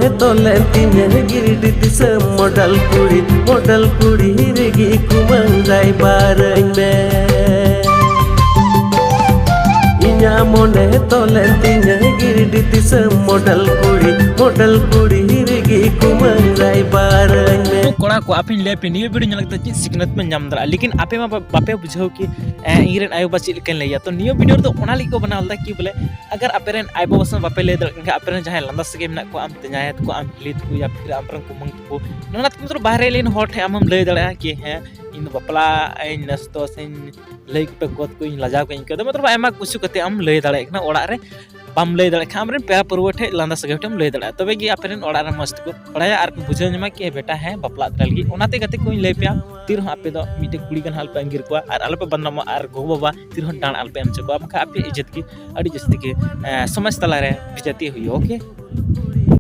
tolen tinya girdi tisam modal kuri regi kumanggai bareng be inya mone tolen tinya girdi tisam modal kuri regi kumanggai bareng be कोड़ा को आप ले पे neo video लगता है सिकनत में नाम दरा लेकिन आपे में बापे बुझाओ कि इरेन आयो बच्चे लेकिन ले तो नियो वीडियो तो ओना लिको बनावल कि बोले अगर आपरेन आइबो बसन बापे ले दरा आपरेन जहां लंदा सके मेना को आम तजायत को आम हिलित को या फिर आमरन को मंग को नना तो बाहर लेन हॉट है आम ले दरा कि है इन बपला इन नस्तो सेन ले पे गोत को इन लजा को इन के मतलब आमा कुछ कते आम ले दरा एकना ओड़ा रे बम ले दड़ा खामरे पे परवठे लंदा सगेटम ले दड़ा तबे कि आपरेन ओड़ा रे मस्त को पढ़ाया आर को बुझे नमा कि बेटा है बपला दलगी ओनाते गते कोई ले पे तीर आपे दो मिटे कुड़ी गन हाल पे अंगिर को आर अलपे बन्नम आर गो बाबा तीर डाण अलपे एम चको आपका आपे इज्जत की अड़ी जस्ती के समझ तला रे बिजती हुई ओके।